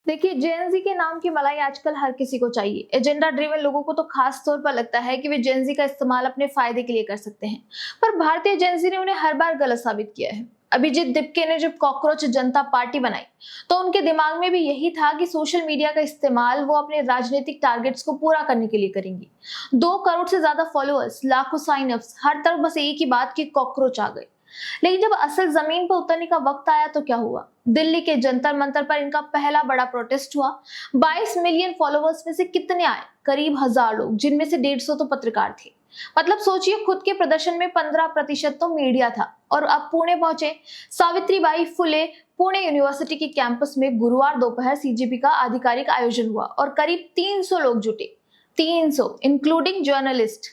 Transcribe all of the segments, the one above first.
देखिए, जेएनजी के नाम की मलाई आजकल हर किसी को चाहिए। एजेंडा ड्रिवन लोगों को तो खास तौर पर लगता है कि वे जेएनजी का इस्तेमाल अपने फायदे के लिए कर सकते हैं, पर भारतीय जेएनजी ने उन्हें हर बार गलत साबित किया है। अभिजीत दिपके ने जब कॉकरोच जनता पार्टी बनाई, तो उनके दिमाग में भी यही था कि सोशल मीडिया का इस्तेमाल वो अपने राजनीतिक टारगेट्स को पूरा करने के लिए करेंगी। 2 करोड़ से ज्यादा फॉलोअर्स, लाखों साइन अप्स, हर तरफ बस एक ही बात कि कॉकरोच आ गए। लेकिन जब असल जमीन पर उतरने का वक्त आया तो क्या हुआ? दिल्ली के जंतर मंतर पर इनका पहला बड़ा प्रोटेस्ट हुआ। 22 मिलियन फॉलोवर्स में से कितने आए? करीब 1000 लोग, जिनमें से 150 तो पत्रकार थे। मतलब सोचिए, खुद के प्रदर्शन में 15% तो मीडिया था। और अब पुणे पहुंचे सावित्रीबाई फुले पुणे यूनिवर्सिटी के कैंपस में गुरुवार दोपहर सीजेपी का आधिकारिक आयोजन हुआ और करीब 300 लोग जुटे। 300 इंक्लूडिंग जर्नलिस्ट।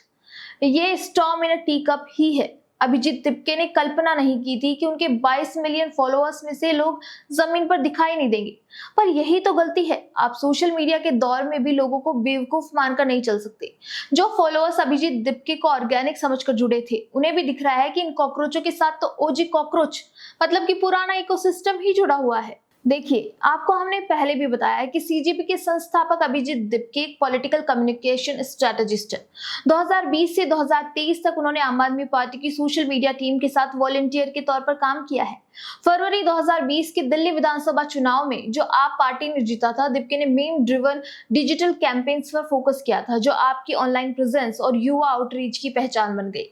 ये storm in a tea cup ही है। अभिजीत तिपके ने कल्पना नहीं की थी कि उनके 22 मिलियन फॉलोअर्स में से लोग जमीन पर दिखाई नहीं देंगे। पर यही तो गलती है। आप सोशल मीडिया के दौर में भी लोगों को बेवकूफ मानकर नहीं चल सकते। जो फॉलोअर्स अभिजीत तिपके को ऑर्गेनिक समझकर जुड़े थे, उन्हें भी दिख रहा है कि इन कॉकरोचों के साथ तो ओजी कॉकरोच, मतलब कि पुराना इकोसिस्टम ही जुड़ा हुआ है। देखिए, आपको हमने पहले भी बताया कि सीजेपी के संस्थापक अभिजीत दिपके एक पॉलिटिकल कम्युनिकेशन स्ट्रेटेजिस्ट है। 2020 से 2023 तक उन्होंने आम आदमी पार्टी की सोशल मीडिया टीम के साथ वॉलंटियर के तौर पर काम किया है। फरवरी 2020 के दिल्ली विधानसभा चुनाव में जो आप पार्टी ने जीता था, दिपके ने मीम ड्रिवन डिजिटल कैंपेन्स पर फोकस किया था, जो आपकी ऑनलाइन प्रेजेंस और युवा आउटरीच की पहचान बन गई।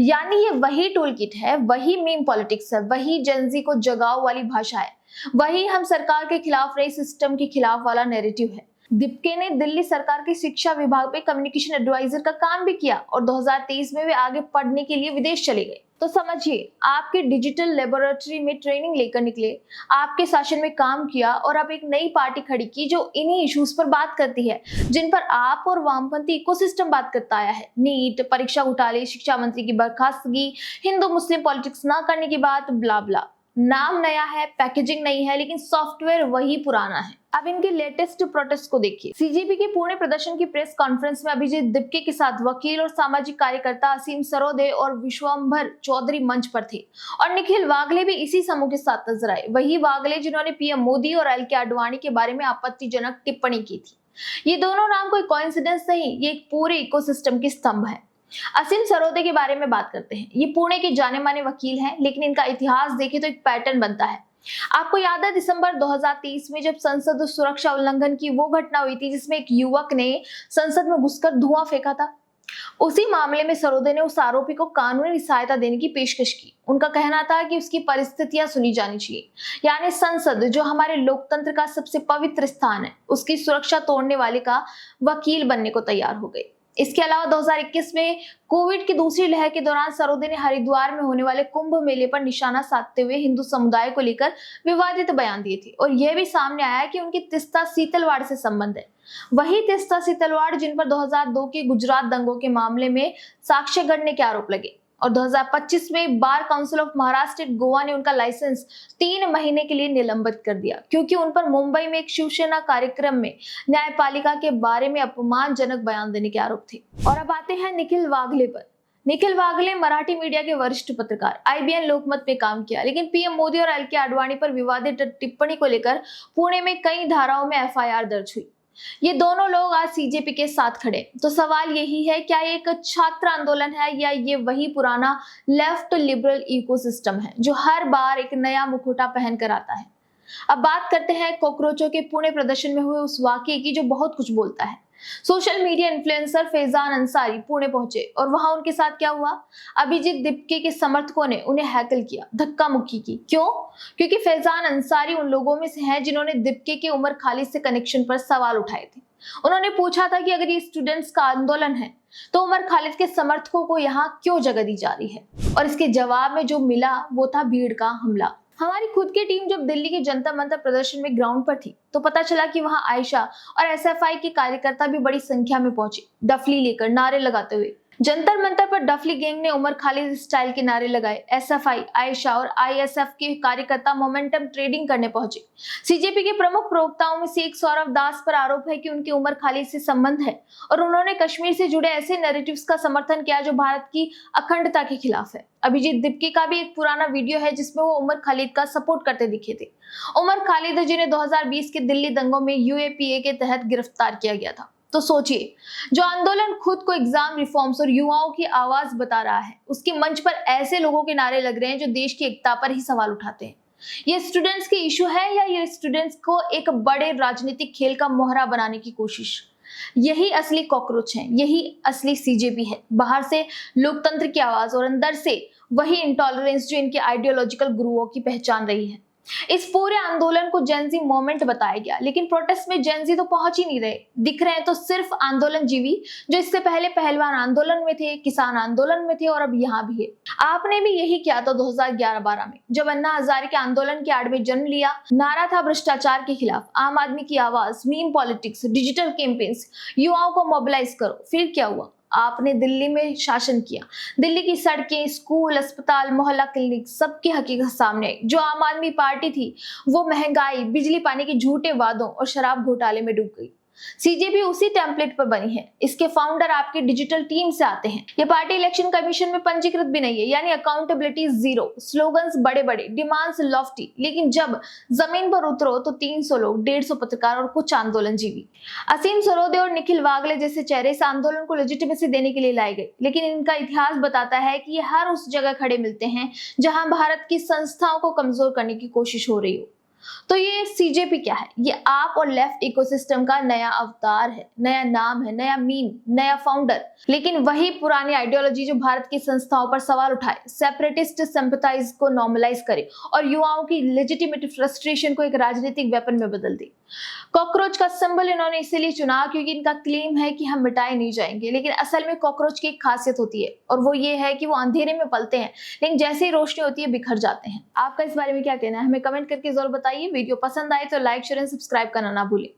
यानी ये वही टूल किट है, वही मीम पॉलिटिक्स है, वही जेंजी को जगाओ वाली भाषा है, वही हम सरकार के खिलाफ रही सिस्टम के खिलाफ वाला नैरेटिव है। दिपके ने दिल्ली सरकार के शिक्षा विभाग पे कम्युनिकेशन एडवाइजर का काम भी किया और 2023 में वे आगे पढ़ने के लिए विदेश चले गए। तो समझिए, आपके डिजिटल लेबोरेटरी में ट्रेनिंग लेकर निकले, आपके शासन में काम किया और अब एक नई पार्टी खड़ी की जो इन्हीं इश्यूज पर बात करती है, जिन पर आप और वामपंथी इकोसिस्टम बात करता आया है। नीट, परीक्षा घोटाले, शिक्षा मंत्री की बर्खास्तगी, हिंदू मुस्लिम पॉलिटिक्स ना करने की बात, ब्ला ब्ला। नाम नया है, पैकेजिंग नहीं है, लेकिन सॉफ्टवेयर वही पुराना है। अब इनके लेटेस्ट प्रोटेस्ट को देखिए। सीजेपी के पुणे प्रदर्शन की प्रेस कॉन्फ्रेंस में अभिजीत दिपके के साथ वकील और सामाजिक कार्यकर्ता असीम सरोदे और विश्वंभर चौधरी मंच पर थे, और निखिल वागले भी इसी समूह के साथ नजर आए। वही वागले जिन्होंने पीएम मोदी और एल के आडवाणी के बारे में आपत्तिजनक टिप्पणी की थी। ये दोनों नाम कोई कोइंसिडेंस नहीं, ये एक पूरे इकोसिस्टम की स्तंभ है। असीम सरोदे के बारे में बात करते हैं। ये पुणे के जाने माने वकील हैं, लेकिन इनका इतिहास देखें तो एक पैटर्न बनता है। आपको याद है दिसंबर 2023 में जब संसद सुरक्षा उल्लंघन की वो घटना हुई थी, जिसमें एक युवक ने संसद में घुसकर धुआं फेंका था। उसी मामले में सरोदे ने उस आरोपी को कानूनी सहायता देने की पेशकश की। उनका कहना था कि उसकी परिस्थितियां सुनी जानी चाहिए। यानी संसद, जो हमारे लोकतंत्र का सबसे पवित्र स्थान है, उसकी सुरक्षा तोड़ने वाले का वकील बनने को तैयार हो गए। इसके अलावा 2021 में कोविड की दूसरी लहर के दौरान सरोदे ने हरिद्वार में होने वाले कुंभ मेले पर निशाना साधते हुए हिंदू समुदाय को लेकर विवादित बयान दिए थे, और यह भी सामने आया कि उनकी तीस्ता सीतलवाड़ से संबंध है। वही तीस्ता सीतलवाड़ जिन पर 2002 के गुजरात दंगों के मामले में साक्ष्य गढ़ने के आरोप लगे, और 2025 में bar council of Maharashtra Goa ने उनका लाइसेंस 3 महीने के लिए निलंबित कर दिया, क्योंकि उन पर मुंबई में एक शिवसेना कार्यक्रम में न्यायपालिका के बारे में अपमानजनक बयान देने के आरोप थे। और अब आते हैं निखिल वागले पर। निखिल वागले मराठी मीडिया के वरिष्ठ पत्रकार, आईबीएन लोकमत में काम किया, लेकिन पीएम मोदी और एल के आडवाणी पर विवादित टिप्पणी को लेकर पुणे में कई धाराओं में एफआईआर दर्ज हुई। ये दोनों लोग आज सीजेपी के साथ खड़े। तो सवाल यही है, क्या ये एक छात्र आंदोलन है या ये वही पुराना लेफ्ट लिबरल इकोसिस्टम है जो हर बार एक नया मुखौटा पहन कर आता है? अब बात करते हैं कॉकरोचों के पुणे प्रदर्शन में हुए उस वाकये की जो बहुत कुछ बोलता है। Social media influencer Faizan Ansari Pune पहुंचे, और वहां उनके साथ क्या हुआ? अभिजीत दिपके के समर्थकों ने उन्हें हैकल किया, धक्का मुक्की की। क्यों? क्योंकि फैजान अंसारी उन लोगों में से हैं जिन्होंने दिपके के उमर खालिद से कनेक्शन पर सवाल उठाए थे। उन्होंने पूछा था कि अगर ये स्टूडेंट्स का आंदोलन है, तो उमर खालिद के समर्थकों को यहाँ क्यों जगह दी जा रही है? और इसके जवाब में जो मिला वो था भीड़ का हमला। हमारी खुद की टीम जब दिल्ली के जंतर मंतर प्रदर्शन में ग्राउंड पर थी, तो पता चला कि वहां आयशा और एसएफआई के कार्यकर्ता भी बड़ी संख्या में पहुंचे, डफली लेकर, नारे लगाते हुए। जंतर मंतर पर डफली गैंग ने उमर खालिद स्टाइल के नारे लगाए। एसएफआई, आयशा और आईएसएफ के कार्यकर्ता मोमेंटम ट्रेडिंग करने पहुंचे। सीजेपी के प्रमुख प्रवक्ताओं में से एक सौरभ दास पर आरोप है कि उनके उमर खालिद से संबंध है और उन्होंने कश्मीर से जुड़े ऐसे नैरेटिव्स का समर्थन किया जो भारत की अखंडता के खिलाफ है। अभिजीत दीपकी का भी एक पुराना वीडियो है जिसमें वो उमर खालिद का सपोर्ट करते दिखे थे। उमर खालिद जिन्हें 2020 के दिल्ली दंगों में यूएपीए के तहत गिरफ्तार किया गया था। तो सोचिए, जो आंदोलन खुद को एग्जाम रिफॉर्म्स और युवाओं की आवाज बता रहा है, उसके मंच पर ऐसे लोगों के नारे लग रहे हैं जो देश की एकता पर ही सवाल उठाते हैं। ये स्टूडेंट्स की इशू है या ये स्टूडेंट्स को एक बड़े राजनीतिक खेल का मोहरा बनाने की कोशिश? यही असली कॉकरोच है, यही असली सीजेपी है। बाहर से लोकतंत्र की आवाज और अंदर से वही इंटॉलरेंस जो इनके आइडियोलॉजिकल गुरुओं की पहचान रही है। इस पूरे आंदोलन को जेनजी मोमेंट बताया गया, लेकिन प्रोटेस्ट में जेनजी तो पहुंच ही नहीं रहे। दिख रहे हैं तो सिर्फ आंदोलन जीवी जो इससे पहले पहलवान आंदोलन में थे, किसान आंदोलन में थे और अब यहाँ भी है। आपने भी यही किया था 2011-12 में, जब अन्ना हजारे के आंदोलन की आड़ में जन्म लिया। नारा था भ्रष्टाचार के खिलाफ, आम आदमी की आवाज, मीम पॉलिटिक्स, डिजिटल कैंपेन्स, युवाओं को मोबिलाइज करो। फिर क्या हुआ? आपने दिल्ली में शासन किया। दिल्ली की सड़कें, स्कूल, अस्पताल, मोहल्ला क्लिनिक सबकी हकीकत सामने आई। जो आम आदमी पार्टी थी वो महंगाई, बिजली पानी के झूठे वादों और शराब घोटाले में डूब गई। सीजेपी उसी टेम्पलेट पर बनी है। इसके फाउंडर आपकी डिजिटल टीम से आते हैं। ये पार्टी इलेक्शन कमीशन में पंजीकृत भी नहीं है, यानी अकाउंटेबिलिटी जीरो। स्लोगन्स बड़े बड़े, डिमांड्स लॉफ्टी, लेकिन जब जमीन पर उतरो तो 300 लोग, 150 पत्रकार और कुछ आंदोलन जीवी। असीम सरोदे और निखिल वागले जैसे चेहरे इस आंदोलन को लेजिटिमेसी देने के लिए लाए गए, लेकिन इनका इतिहास बताता है कि ये हर उस जगह खड़े मिलते हैं जहां भारत की संस्थाओं को कमजोर करने की कोशिश हो रही हो। तो ये सीजेपी क्या है? ये आप और लेफ्ट इकोसिस्टम का नया अवतार है, नया नाम है, नया मीम, नया फाउंडर, लेकिन वही पुरानी आइडियोलॉजी जो भारत की संस्थाओं पर सवाल उठाए, सेपरेटिस्ट सिंपैथाइज को नॉर्मलाइज करे और युवाओं की लेजिटिमेट फ्रस्ट्रेशन को एक राजनीतिक वेपन में बदल दे। कॉकरोच का सिंबल इन्होंने इसीलिए चुना क्योंकि इनका क्लेम है कि हम मिटाए नहीं जाएंगे, लेकिन असल में कॉकरोच की एक खासियत होती है और वो ये है कि वो अंधेरे में पलते हैं, लेकिन जैसे ही रोशनी होती है बिखर जाते हैं। आपका इस बारे में क्या कहना है? हमें कमेंट करके जरूर बताइए। वीडियो पसंद आए तो लाइक, शेयर एंड सब्सक्राइब करना ना भूलें।